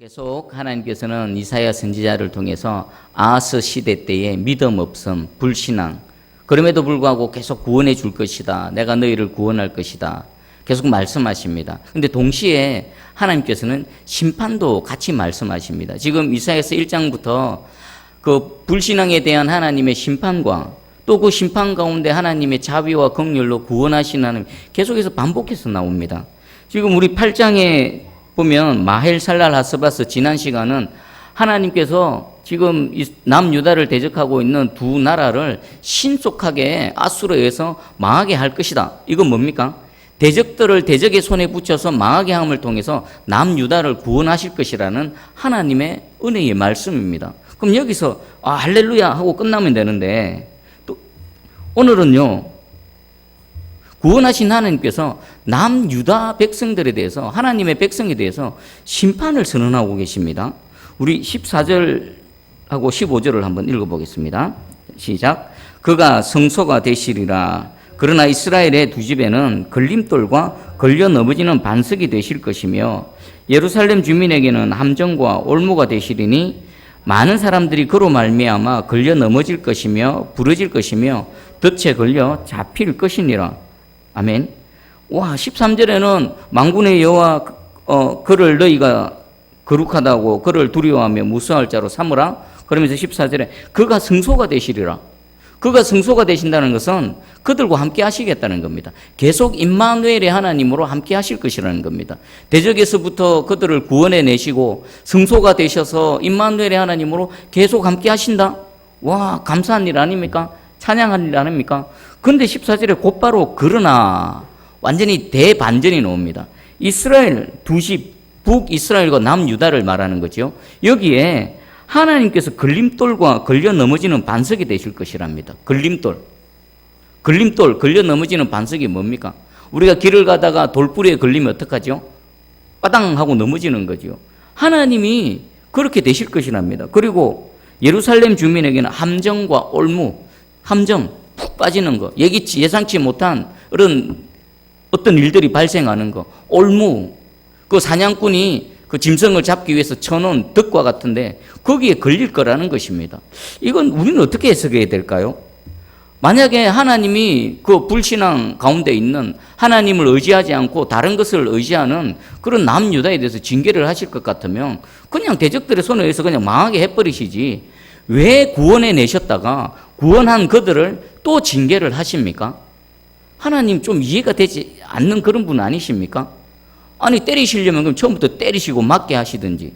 계속 하나님께서는 이사야 선지자를 통해서 아하스 시대 때의 믿음 없음, 불신앙, 그럼에도 불구하고 계속 구원해 줄 것이다. 내가 너희를 구원할 것이다. 계속 말씀하십니다. 근데 동시에 하나님께서는 심판도 같이 말씀하십니다. 지금 이사야서 1장부터 그 불신앙에 대한 하나님의 심판과 또 그 심판 가운데 하나님의 자비와 긍휼로 구원하시는 하나님 계속해서 반복해서 나옵니다. 지금 우리 8장에 보면 마헬살랄 하스바스 지난 시간은 하나님께서 지금 남유다를 대적하고 있는 두 나라를 신속하게 아수르에 의해서 망하게 할 것이다. 이건 뭡니까? 대적들을 대적의 손에 붙여서 망하게 함을 통해서 남유다를 구원하실 것이라는 하나님의 은혜의 말씀입니다. 그럼 여기서 할렐루야 하고 끝나면 되는데 또 오늘은요. 구원하신 하나님께서 남유다 백성들에 대해서 하나님의 백성에 대해서 심판을 선언하고 계십니다. 우리 14절하고 15절을 한번 읽어보겠습니다. 시작. 그가 성소가 되시리라. 그러나 이스라엘의 두 집에는 걸림돌과 걸려 넘어지는 반석이 되실 것이며 예루살렘 주민에게는 함정과 올무가 되시리니 많은 사람들이 그로 말미암아 걸려 넘어질 것이며 부러질 것이며 덫에 걸려 잡힐 것이니라. 아멘. 와, 13절에는 만군의 여호와 그를 너희가 거룩하다고 그를 두려워하며 무서워할 자로 삼으라. 그러면서 14절에 그가 성소가 되시리라. 그가 성소가 되신다는 것은 그들과 함께 하시겠다는 겁니다. 계속 임마누엘의 하나님으로 함께 하실 것이라는 겁니다. 대적에서부터 그들을 구원해 내시고 성소가 되셔서 임마누엘의 하나님으로 계속 함께 하신다. 와, 감사한 일 아닙니까? 찬양할 일 아닙니까? 근데 14절에 곧바로 그러나 완전히 대반전이 나옵니다. 이스라엘 두 집, 북이스라엘과 남유다를 말하는 거죠. 여기에 하나님께서 걸림돌과 걸려 넘어지는 반석이 되실 것이랍니다. 걸림돌, 걸려 넘어지는 반석이 뭡니까? 우리가 길을 가다가 돌뿌리에 걸리면 어떡하죠? 빠당 하고 넘어지는 거죠. 하나님이 그렇게 되실 것이랍니다. 그리고 예루살렘 주민에게는 함정과 올무, 함정, 푹 빠지는 거, 예상치 못한 그런 어떤 일들이 발생하는 거, 올무, 그 사냥꾼이 그 짐승을 잡기 위해서 쳐놓은 덫과 같은데 거기에 걸릴 거라는 것입니다. 이건 우리는 어떻게 해석해야 될까요? 만약에 하나님이 그 불신앙 가운데 있는 하나님을 의지하지 않고 다른 것을 의지하는 그런 남유다에 대해서 징계를 하실 것 같으면 그냥 대적들의 손에 의해서 그냥 망하게 해버리시지 왜 구원해 내셨다가 구원한 그들을 또 징계를 하십니까? 하나님 좀 이해가 되지 않는 그런 분 아니십니까? 아니 때리시려면 그럼 처음부터 때리시고 맞게 하시든지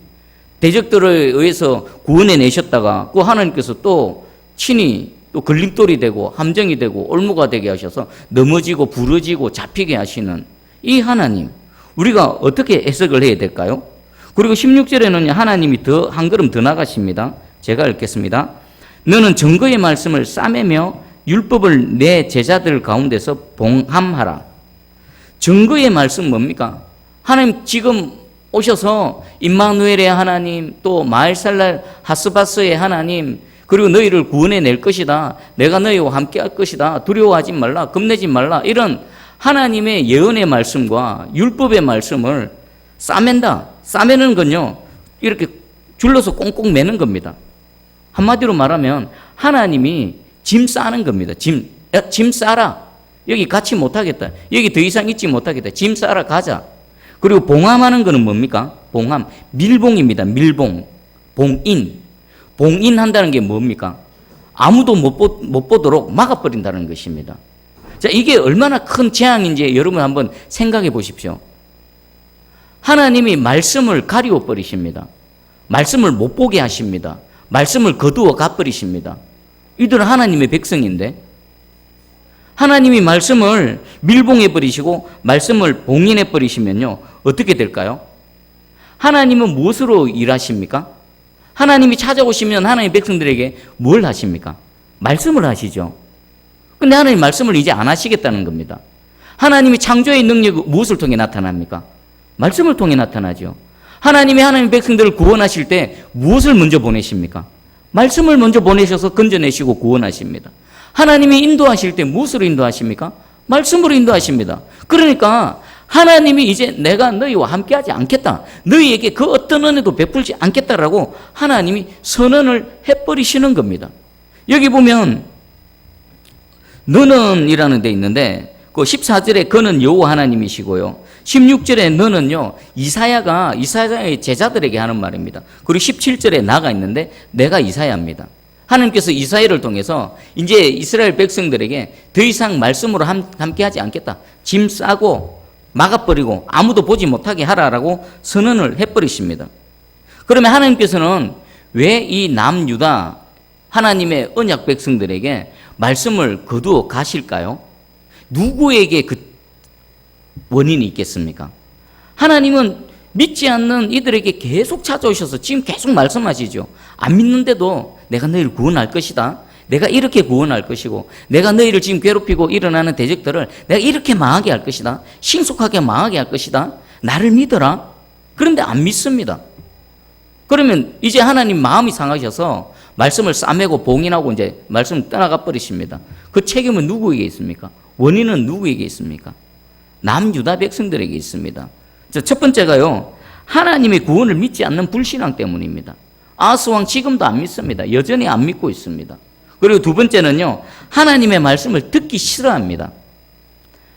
대적들에 의해서 구원해 내셨다가 그 하나님께서 또 친히 또 걸림돌이 되고 함정이 되고 올무가 되게 하셔서 넘어지고 부러지고 잡히게 하시는 이 하나님 우리가 어떻게 해석을 해야 될까요? 그리고 16절에는 하나님이 한 걸음 더 나가십니다. 제가 읽겠습니다. 너는 증거의 말씀을 싸매며 율법을 내 제자들 가운데서 봉함하라. 증거의 말씀 뭡니까? 하나님 지금 오셔서 임마누엘의 하나님 또 마헬살랄 하스바스의 하나님 그리고 너희를 구원해 낼 것이다. 내가 너희와 함께 할 것이다. 두려워하지 말라. 겁내지 말라. 이런 하나님의 예언의 말씀과 율법의 말씀을 싸맨다. 싸매는 건요. 이렇게 줄러서 꽁꽁 매는 겁니다. 한마디로 말하면 하나님이 짐 싸는 겁니다. 짐 싸라. 여기 같이 못하겠다. 여기 더 이상 있지 못하겠다. 짐 싸라 가자. 그리고 봉함하는 것은 뭡니까? 봉함. 밀봉입니다. 밀봉. 봉인. 봉인한다는 게 뭡니까? 아무도 못 보도록 막아버린다는 것입니다. 자, 이게 얼마나 큰 재앙인지 여러분 한번 생각해 보십시오. 하나님이 말씀을 가리워 버리십니다. 말씀을 못 보게 하십니다. 말씀을 거두어 가버리십니다. 이들은 하나님의 백성인데 하나님이 말씀을 밀봉해 버리시고 말씀을 봉인해 버리시면요 어떻게 될까요? 하나님은 무엇으로 일하십니까? 하나님이 찾아오시면 하나님의 백성들에게 뭘 하십니까? 말씀을 하시죠. 근데 하나님 말씀을 이제 안 하시겠다는 겁니다. 하나님이 창조의 능력이 무엇을 통해 나타납니까? 말씀을 통해 나타나죠. 하나님이 하나님의 백성들을 구원하실 때 무엇을 먼저 보내십니까? 말씀을 먼저 보내셔서 건져내시고 구원하십니다. 하나님이 인도하실 때 무엇으로 인도하십니까? 말씀으로 인도하십니다. 그러니까 하나님이 이제 내가 너희와 함께하지 않겠다. 너희에게 그 어떤 은혜도 베풀지 않겠다라고 하나님이 선언을 해버리시는 겁니다. 여기 보면 너는이라는 데 있는데 그 14절에 그는 여호와 하나님이시고요. 16절에 너는요, 이사야의 제자들에게 하는 말입니다. 그리고 17절에 나가 있는데 내가 이사야입니다. 하나님께서 이사야를 통해서 이제 이스라엘 백성들에게 더 이상 말씀으로 함께하지 않겠다. 짐 싸고 막아버리고 아무도 보지 못하게 하라라고 선언을 해버리십니다. 그러면 하나님께서는 왜 이 남유다 하나님의 언약 백성들에게 말씀을 거두어 가실까요? 누구에게 그 원인이 있겠습니까? 하나님은 믿지 않는 이들에게 계속 찾아오셔서 지금 계속 말씀하시죠. 안 믿는데도 내가 너희를 구원할 것이다. 내가 이렇게 구원할 것이고 내가 너희를 지금 괴롭히고 일어나는 대적들을 내가 이렇게 망하게 할 것이다. 신속하게 망하게 할 것이다. 나를 믿어라. 그런데 안 믿습니다. 그러면 이제 하나님 마음이 상하셔서 말씀을 싸매고 봉인하고 이제 말씀을 떠나가 버리십니다. 그 책임은 누구에게 있습니까? 원인은 누구에게 있습니까? 남유다 백성들에게 있습니다. 첫 번째가요, 하나님의 구원을 믿지 않는 불신앙 때문입니다. 아하스 왕 지금도 안 믿습니다. 여전히 안 믿고 있습니다. 그리고 두 번째는요, 하나님의 말씀을 듣기 싫어합니다.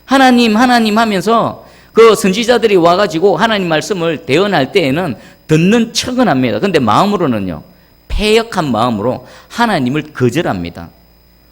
하나님 하면서 그 선지자들이 와가지고 하나님 말씀을 대언할 때에는 듣는 척은 합니다. 근데 마음으로는요, 패역한 마음으로 하나님을 거절합니다.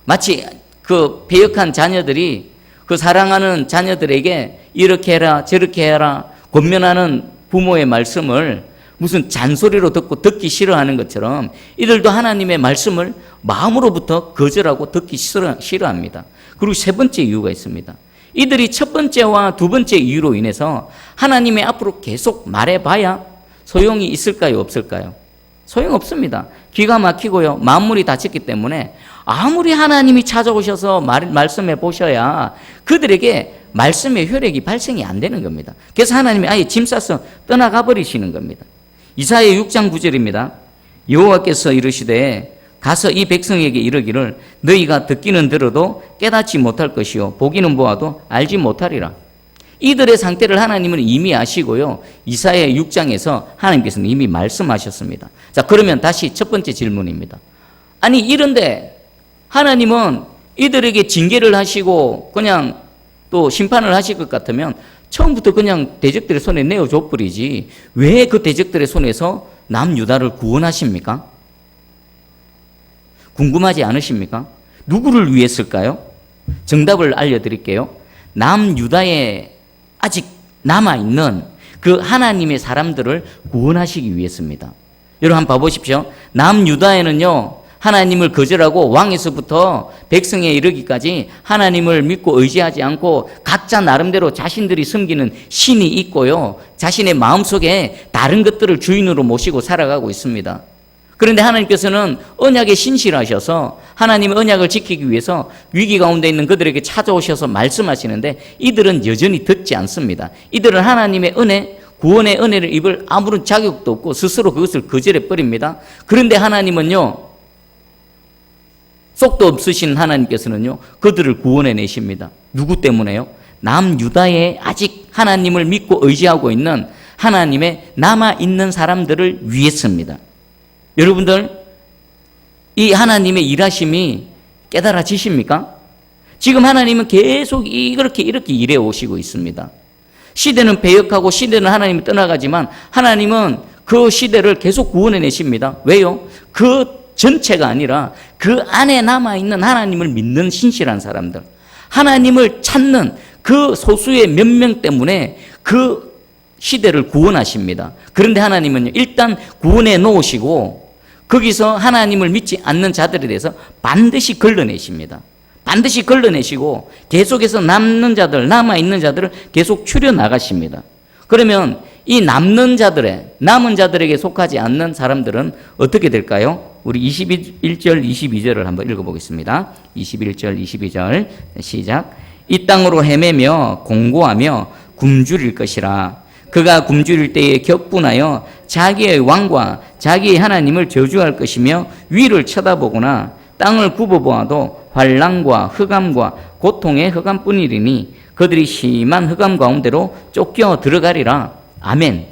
마치 그 패역한 자녀들이 그 사랑하는 자녀들에게 이렇게 해라 저렇게 해라 권면하는 부모의 말씀을 무슨 잔소리로 듣기 싫어하는 것처럼 이들도 하나님의 말씀을 마음으로부터 거절하고 듣기 싫어합니다. 그리고 세 번째 이유가 있습니다. 이들이 첫 번째와 두 번째 이유로 인해서 하나님의 앞으로 계속 말해봐야 소용이 있을까요, 없을까요? 소용없습니다. 기가 막히고요. 만물이 닫혔기 때문에 아무리 하나님이 찾아오셔서 말씀해 보셔야 그들에게 말씀의 효력이 발생이 안 되는 겁니다. 그래서 하나님이 아예 짐 싸서 떠나가 버리시는 겁니다. 이사야 6장 9절입니다. 여호와께서 이르시되 가서 이 백성에게 이르기를 너희가 듣기는 들어도 깨닫지 못할 것이요 보기는 보아도 알지 못하리라. 이들의 상태를 하나님은 이미 아시고요. 이사야 6장에서 하나님께서는 이미 말씀하셨습니다. 자, 그러면 다시 첫 번째 질문입니다. 아니 이런데 하나님은 이들에게 징계를 하시고 그냥 또 심판을 하실 것 같으면 처음부터 그냥 대적들의 손에 내어줘 버리지 왜 그 대적들의 손에서 남유다를 구원하십니까? 궁금하지 않으십니까? 누구를 위했을까요? 정답을 알려드릴게요. 남유다에 아직 남아있는 그 하나님의 사람들을 구원하시기 위해서입니다. 여러분 한번 봐보십시오. 남유다에는요, 하나님을 거절하고 왕에서부터 백성에 이르기까지 하나님을 믿고 의지하지 않고 각자 나름대로 자신들이 섬기는 신이 있고요. 자신의 마음속에 다른 것들을 주인으로 모시고 살아가고 있습니다. 그런데 하나님께서는 언약에 신실하셔서 하나님의 언약을 지키기 위해서 위기 가운데 있는 그들에게 찾아오셔서 말씀하시는데 이들은 여전히 듣지 않습니다. 이들은 하나님의 은혜, 구원의 은혜를 입을 아무런 자격도 없고 스스로 그것을 거절해 버립니다. 그런데 하나님은요, 속도 없으신 하나님께서는요, 그들을 구원해 내십니다. 누구 때문에요? 남유다에 아직 하나님을 믿고 의지하고 있는 하나님의 남아있는 사람들을 위해서입니다. 여러분들, 이 하나님의 일하심이 깨달아지십니까? 지금 하나님은 계속 이렇게 일해 오시고 있습니다. 시대는 배역하고 시대는 하나님이 떠나가지만 하나님은 그 시대를 계속 구원해 내십니다. 왜요? 그 전체가 아니라 그 안에 남아있는 하나님을 믿는 신실한 사람들, 하나님을 찾는 그 소수의 몇 명 때문에 그 시대를 구원하십니다. 그런데 하나님은요, 일단 구원해 놓으시고 거기서 하나님을 믿지 않는 자들에 대해서 반드시 걸러내십니다. 반드시 걸러내시고 계속해서 남는 자들, 남아있는 자들을 계속 추려나가십니다. 그러면 이 남은 자들에게 속하지 않는 사람들은 어떻게 될까요? 우리 21절, 22절을 한번 읽어보겠습니다. 21절, 22절 시작. 이 땅으로 헤매며 공고하며 굶주릴 것이라. 그가 굶주릴 때에 격분하여 자기의 왕과 자기의 하나님을 저주할 것이며 위를 쳐다보거나 땅을 굽어보아도 환난과 흑암과 고통의 흑암뿐이리니 그들이 심한 흑암 가운데로 쫓겨 들어가리라. 아멘.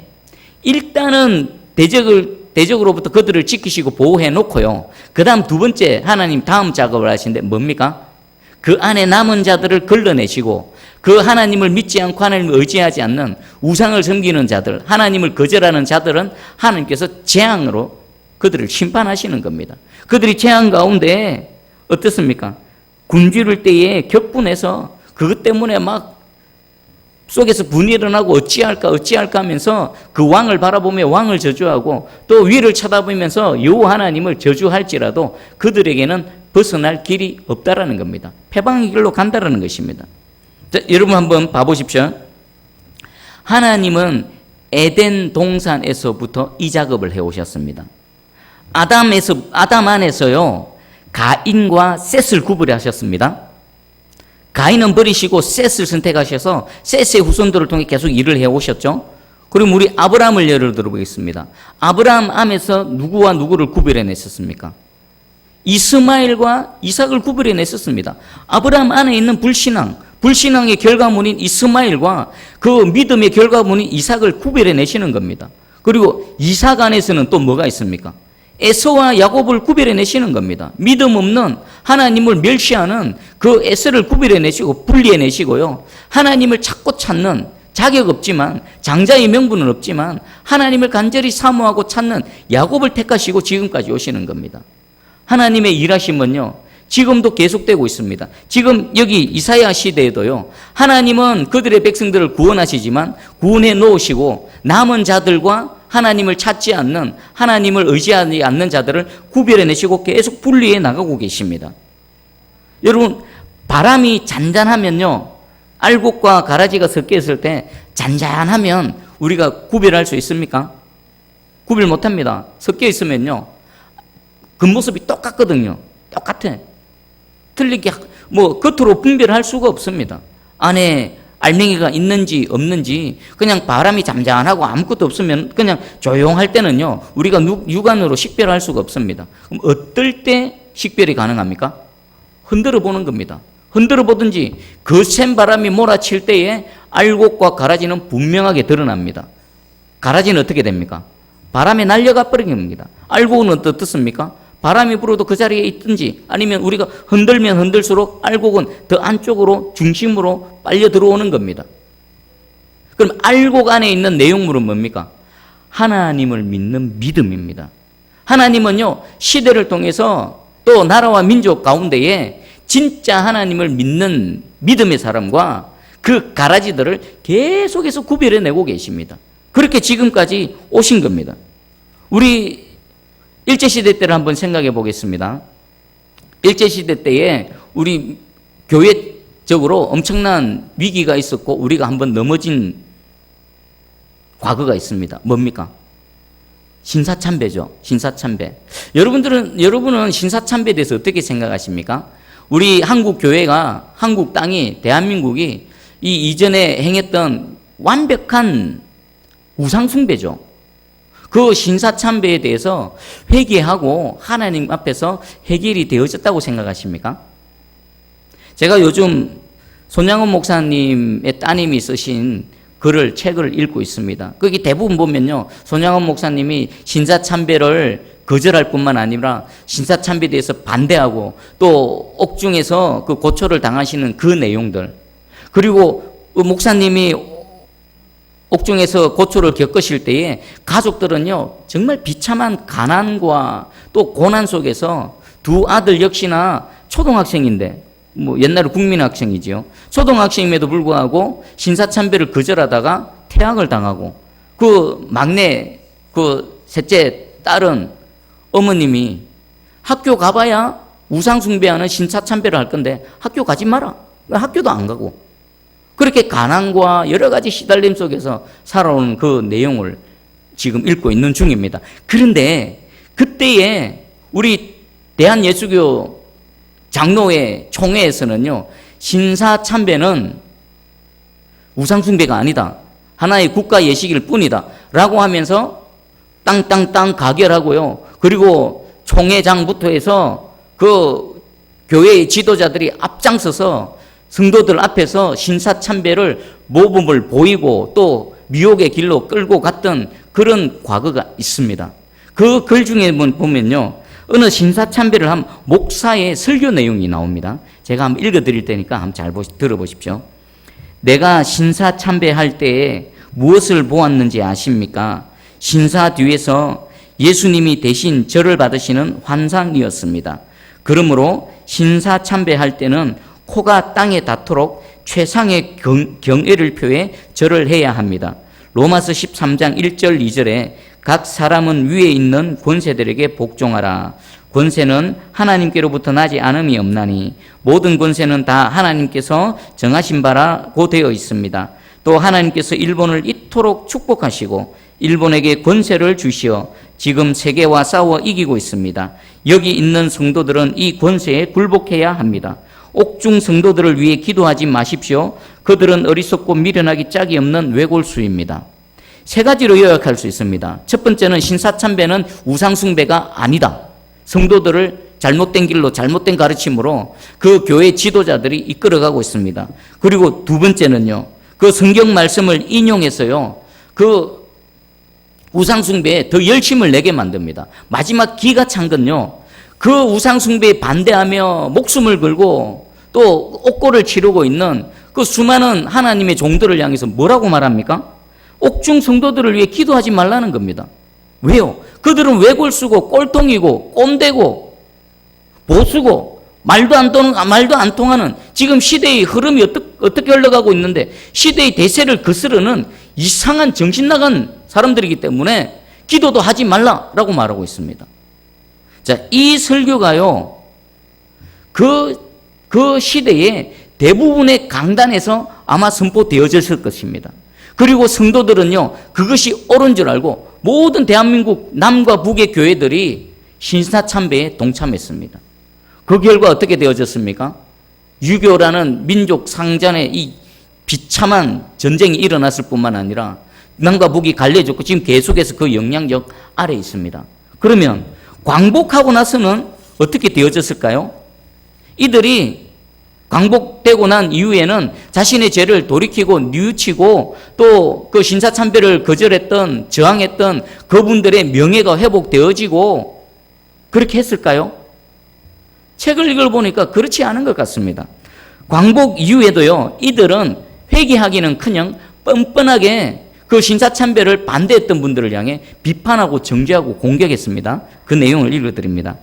일단은 대적으로부터 그들을 지키시고 보호해 놓고요. 그 다음 두 번째 하나님 다음 작업을 하시는데 뭡니까? 그 안에 남은 자들을 걸러내시고 그 하나님을 믿지 않고 하나님을 의지하지 않는 우상을 섬기는 자들, 하나님을 거절하는 자들은 하나님께서 재앙으로 그들을 심판하시는 겁니다. 그들이 재앙 가운데 어떻습니까? 굶주릴 때에 격분해서 그것 때문에 막 속에서 분이 일어나고 어찌할까 하면서 그 왕을 바라보며 왕을 저주하고 또 위를 쳐다보면서 여호와 하나님을 저주할지라도 그들에게는 벗어날 길이 없다라는 겁니다. 패방의 길로 간다라는 것입니다. 자, 여러분 한번 봐보십시오. 하나님은 에덴 동산에서부터 이 작업을 해오셨습니다. 아담 안에서요, 가인과 셋을 구분하셨습니다. 가인은 버리시고 셋을 선택하셔서 셋의 후손들을 통해 계속 일을 해오셨죠. 그럼 우리 아브라함을 예를 들어보겠습니다. 아브라함 안에서 누구와 누구를 구별해냈었습니까? 이스마엘과 이삭을 구별해냈었습니다. 아브라함 안에 있는 불신앙의 결과물인 이스마엘과 그 믿음의 결과물인 이삭을 구별해내시는 겁니다. 그리고 이삭 안에서는 또 뭐가 있습니까? 에서와 야곱을 구별해내시는 겁니다. 믿음 없는 하나님을 멸시하는 그 에서를 구별해내시고 분리해내시고요. 하나님을 찾고 찾는 자격 없지만 장자의 명분은 없지만 하나님을 간절히 사모하고 찾는 야곱을 택하시고 지금까지 오시는 겁니다. 하나님의 일하심은요, 지금도 계속되고 있습니다. 지금 여기 이사야 시대에도요, 하나님은 그들의 백성들을 구원하시지만 구원해 놓으시고 남은 자들과 하나님을 찾지 않는, 하나님을 의지하지 않는 자들을 구별해내시고 계속 분리해 나가고 계십니다. 여러분, 바람이 잔잔하면요, 알곡과 가라지가 섞여 있을 때 잔잔하면 우리가 구별할 수 있습니까? 구별 못합니다. 섞여 있으면요, 겉모습이 똑같거든요. 똑같아. 틀리게 겉으로 분별할 수가 없습니다. 안에 알맹이가 있는지 없는지 그냥 바람이 잠잠하고 아무것도 없으면 그냥 조용할 때는요, 우리가 육안으로 식별할 수가 없습니다. 그럼 어떨 때 식별이 가능합니까? 흔들어 보는 겁니다. 흔들어 보든지 거센 바람이 몰아칠 때에 알곡과 가라지는 분명하게 드러납니다. 가라지는 어떻게 됩니까? 바람에 날려가 버리는 겁니다. 알곡은 어떻습니까? 바람이 불어도 그 자리에 있든지 아니면 우리가 흔들면 흔들수록 알곡은 더 안쪽으로 중심으로 빨려 들어오는 겁니다. 그럼 알곡 안에 있는 내용물은 뭡니까? 하나님을 믿는 믿음입니다. 하나님은요, 시대를 통해서 또 나라와 민족 가운데에 진짜 하나님을 믿는 믿음의 사람과 그 가라지들을 계속해서 구별해내고 계십니다. 그렇게 지금까지 오신 겁니다. 우리 일제시대 때를 한번 생각해 보겠습니다. 일제시대 때에 우리 교회적으로 엄청난 위기가 있었고 우리가 한번 넘어진 과거가 있습니다. 뭡니까? 신사참배죠. 신사참배. 여러분은 신사참배에 대해서 어떻게 생각하십니까? 우리 한국 교회가, 한국 땅이, 대한민국이 이 이전에 행했던 완벽한 우상숭배죠. 그 신사참배에 대해서 회개하고 하나님 앞에서 해결이 되어졌다고 생각하십니까? 제가 요즘 손양원 목사님의 따님이 쓰신 책을 읽고 있습니다. 거기 대부분 보면요, 손양원 목사님이 신사참배를 거절할 뿐만 아니라 신사참배에 대해서 반대하고 또 옥중에서 그 고초를 당하시는 그 내용들, 그리고 그 목사님이 옥중에서 고초를 겪으실 때에 가족들은요, 정말 비참한 가난과 또 고난 속에서 두 아들 역시나 초등학생인데, 옛날에 국민학생이지요. 초등학생임에도 불구하고 신사참배를 거절하다가 퇴학을 당하고, 그 막내, 그 셋째 딸은 어머님이 학교 가봐야 우상숭배하는 신사참배를 할 건데 학교 가지 마라. 학교도 안 가고. 그렇게 가난과 여러 가지 시달림 속에서 살아오는 그 내용을 지금 읽고 있는 중입니다. 그런데 그때에 우리 대한예수교 장로회 총회에서는요, 신사참배는 우상숭배가 아니다, 하나의 국가 예식일 뿐이다 라고 하면서 땅땅땅 가결하고요, 그리고 총회장부터 해서 그 교회의 지도자들이 앞장서서 성도들 앞에서 신사참배를 모범을 보이고 또 미혹의 길로 끌고 갔던 그런 과거가 있습니다. 그 글 중에 보면요, 어느 신사참배를 한 목사의 설교 내용이 나옵니다. 제가 한번 읽어드릴 테니까 한번 잘 들어보십시오. 내가 신사참배할 때에 무엇을 보았는지 아십니까? 신사 뒤에서 예수님이 대신 절을 받으시는 환상이었습니다. 그러므로 신사참배할 때는 코가 땅에 닿도록 최상의 경애를 표해 절을 해야 합니다. 로마서 13장 1절 2절에 각 사람은 위에 있는 권세들에게 복종하라. 권세는 하나님께로부터 나지 않음이 없나니 모든 권세는 다 하나님께서 정하신 바라고 되어 있습니다. 또 하나님께서 일본을 이토록 축복하시고 일본에게 권세를 주시어 지금 세계와 싸워 이기고 있습니다. 여기 있는 성도들은 이 권세에 굴복해야 합니다. 옥중 성도들을 위해 기도하지 마십시오. 그들은 어리석고 미련하기 짝이 없는 외골수입니다. 세 가지로 요약할 수 있습니다. 첫 번째는 신사참배는 우상숭배가 아니다. 성도들을 잘못된 길로 잘못된 가르침으로 그 교회 지도자들이 이끌어가고 있습니다. 그리고 두 번째는요, 그 성경 말씀을 인용해서요, 그 우상숭배에 더 열심을 내게 만듭니다. 마지막 기가 찬 건요, 그 우상숭배에 반대하며 목숨을 걸고 또 옥고를 치르고 있는 그 수많은 하나님의 종들을 향해서 뭐라고 말합니까? 옥중 성도들을 위해 기도하지 말라는 겁니다. 왜요? 그들은 외골수고 꼴통이고 꼼되고 보수고 말도 안 통하는 지금 시대의 흐름이 어떻게 흘러가고 있는데 시대의 대세를 거스르는 이상한 정신 나간 사람들이기 때문에 기도도 하지 말라라고 말하고 있습니다. 자, 이 설교가요, 그 시대에 대부분의 강단에서 아마 선포되어졌을 것입니다. 그리고 성도들은요, 그것이 옳은 줄 알고 모든 대한민국 남과 북의 교회들이 신사참배에 동참했습니다. 그 결과 어떻게 되어졌습니까? 유교라는 민족 상잔의 이 비참한 전쟁이 일어났을 뿐만 아니라 남과 북이 갈려졌고 지금 계속해서 그 영향력 아래에 있습니다. 그러면 광복하고 나서는 어떻게 되어졌을까요? 이들이 광복되고 난 이후에는 자신의 죄를 돌이키고 뉘우치고 또 그 신사참배를 거절했던 저항했던 그분들의 명예가 회복되어지고 그렇게 했을까요? 책을 읽어보니까 그렇지 않은 것 같습니다. 광복 이후에도요, 이들은 회개하기는커녕 뻔뻔하게 그 신사참배를 반대했던 분들을 향해 비판하고 정죄하고 공격했습니다. 그 내용을 읽어드립니다.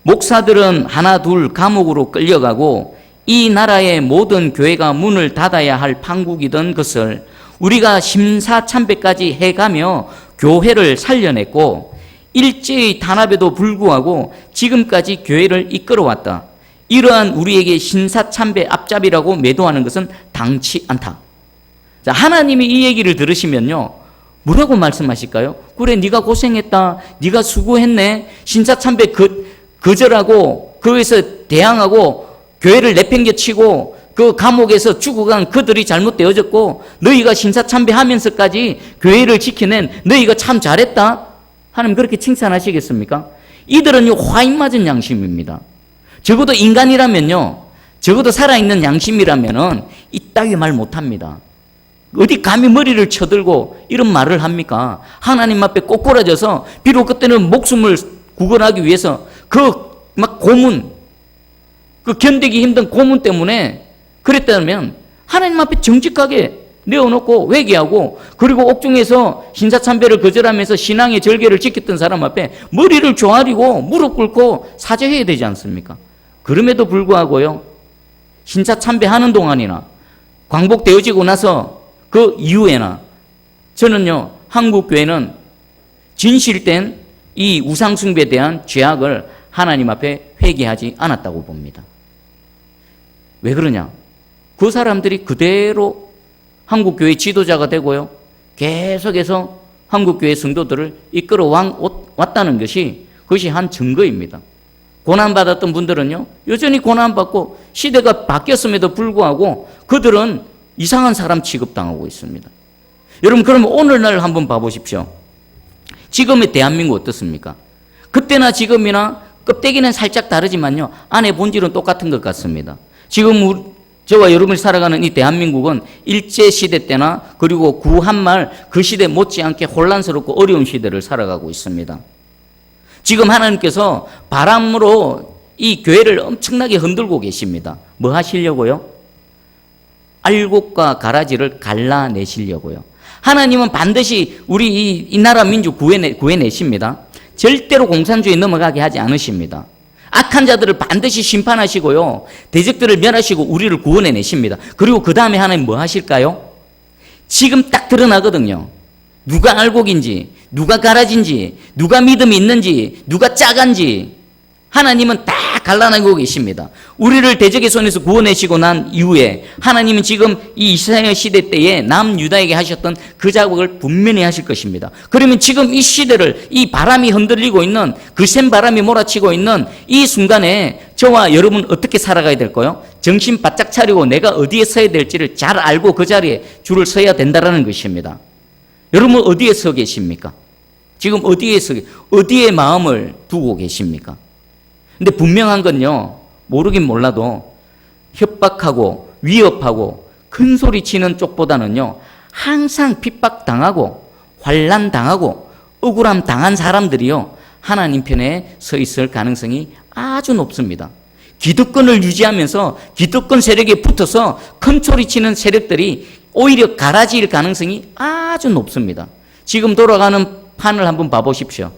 목사들은 하나 둘 감옥으로 끌려가고 이 나라의 모든 교회가 문을 닫아야 할 판국이던 것을 우리가 심사참배까지 해가며 교회를 살려냈고 일제의 탄압에도 불구하고 지금까지 교회를 이끌어왔다. 이러한 우리에게 신사참배 앞잡이라고 매도하는 것은 당치 않다. 자, 하나님이 이 얘기를 들으시면요, 뭐라고 말씀하실까요? 그래, 네가 고생했다, 네가 수고했네, 신사참배 거절하고 거기서 대항하고 교회를 내팽개치고 그 감옥에서 죽어간 그들이 잘못되어졌고 너희가 신사참배하면서까지 교회를 지켜낸 너희가 참 잘했다. 하나님 그렇게 칭찬하시겠습니까? 이들은 화인 맞은 양심입니다. 적어도 인간이라면요, 적어도 살아있는 양심이라면은 이따위 말 못합니다. 어디 감히 머리를 쳐들고 이런 말을 합니까? 하나님 앞에 꼬꾸라져서 비록 그때는 목숨을 구원하기 위해서 막 고문, 그 견디기 힘든 고문 때문에 그랬다면 하나님 앞에 정직하게 내어놓고 회개하고 그리고 옥중에서 신사참배를 거절하면서 신앙의 절개를 지켰던 사람 앞에 머리를 조아리고 무릎 꿇고 사죄해야 되지 않습니까? 그럼에도 불구하고요, 신사참배하는 동안이나 광복되어지고 나서 그 이후에나 저는요, 한국교회는 진실된 이 우상숭배에 대한 죄악을 하나님 앞에 회개하지 않았다고 봅니다. 왜 그러냐? 그 사람들이 그대로 한국교회 지도자가 되고요, 계속해서 한국교회 성도들을 이끌어 왔다는 것이 그것이 한 증거입니다. 고난받았던 분들은요, 여전히 고난받고 시대가 바뀌었음에도 불구하고 그들은 이상한 사람 취급당하고 있습니다. 여러분, 그러면 오늘날 한번 봐보십시오. 지금의 대한민국 어떻습니까? 그때나 지금이나 껍데기는 살짝 다르지만요, 안에 본질은 똑같은 것 같습니다. 지금 저와 여러분이 살아가는 이 대한민국은 일제시대 때나 그리고 구한말 그 시대 못지않게 혼란스럽고 어려운 시대를 살아가고 있습니다. 지금 하나님께서 바람으로 이 교회를 엄청나게 흔들고 계십니다. 뭐 하시려고요? 알곡과 가라지를 갈라내시려고요. 하나님은 반드시 우리 이 나라 민족 구해내십니다. 절대로 공산주의 넘어가게 하지 않으십니다. 악한 자들을 반드시 심판하시고요. 대적들을 멸하시고 우리를 구원해내십니다. 그리고 그 다음에 하나님 뭐 하실까요? 지금 딱 드러나거든요. 누가 알곡인지, 누가 가라지인지, 누가 믿음이 있는지, 누가 짜간지 하나님은 다 갈라내고 계십니다. 우리를 대적의 손에서 구원하시고 난 이후에 하나님은 지금 이 이스라엘 시대 때에 남유다에게 하셨던 그 작업을 분명히 하실 것입니다. 그러면 지금 이 시대를 이 바람이 흔들리고 있는 그 센 바람이 몰아치고 있는 이 순간에 저와 여러분 어떻게 살아가야 될까요? 정신 바짝 차리고 내가 어디에 서야 될지를 잘 알고 그 자리에 줄을 서야 된다는 것입니다. 여러분 어디에 서 계십니까? 지금 어디에 마음을 두고 계십니까? 근데 분명한 건요, 모르긴 몰라도 협박하고 위협하고 큰 소리 치는 쪽보다는요, 항상 핍박당하고 환난당하고 억울함 당한 사람들이요, 하나님 편에 서 있을 가능성이 아주 높습니다. 기득권을 유지하면서 기득권 세력에 붙어서 큰 소리 치는 세력들이 오히려 가라지일 가능성이 아주 높습니다. 지금 돌아가는 판을 한번 봐보십시오.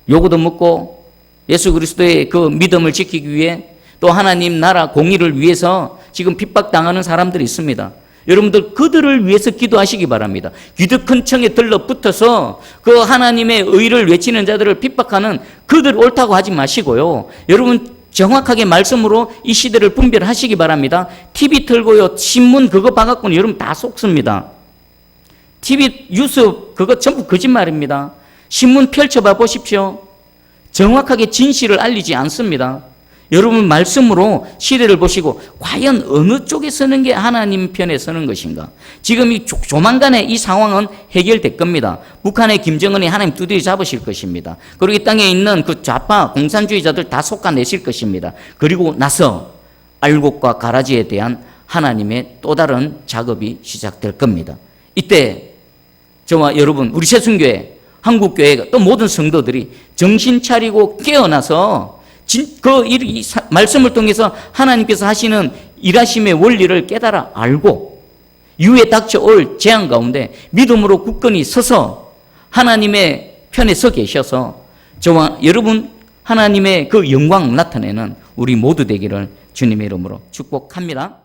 요구도 묻고 예수 그리스도의 그 믿음을 지키기 위해 또 하나님 나라 공의를 위해서 지금 핍박당하는 사람들이 있습니다. 여러분들 그들을 위해서 기도하시기 바랍니다. 기득권 청에 들러붙어서 그 하나님의 의를 외치는 자들을 핍박하는 그들 옳다고 하지 마시고요. 여러분 정확하게 말씀으로 이 시대를 분별하시기 바랍니다. TV 틀고요, 신문 그거 봐갖고는 여러분 다 속습니다. TV 뉴스 그거 전부 거짓말입니다. 신문 펼쳐봐 보십시오. 정확하게 진실을 알리지 않습니다. 여러분 말씀으로 시대를 보시고 과연 어느 쪽에 서는 게 하나님 편에 서는 것인가? 지금 이 조만간에 이 상황은 해결될 겁니다. 북한의 김정은이 하나님 두드려 잡으실 것입니다. 그리고 이 땅에 있는 그 좌파 공산주의자들 다 솎아내실 것입니다. 그리고 나서 알곡과 가라지에 대한 하나님의 또 다른 작업이 시작될 겁니다. 이때 저와 여러분 우리 새순교회 한국교회가 또 모든 성도들이 정신 차리고 깨어나서 이 말씀을 통해서 하나님께서 하시는 일하심의 원리를 깨달아 알고 이후에 닥쳐올 재앙 가운데 믿음으로 굳건히 서서 하나님의 편에 서 계셔서 저와 여러분 하나님의 그 영광 나타내는 우리 모두 되기를 주님의 이름으로 축복합니다.